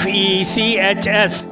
FECHS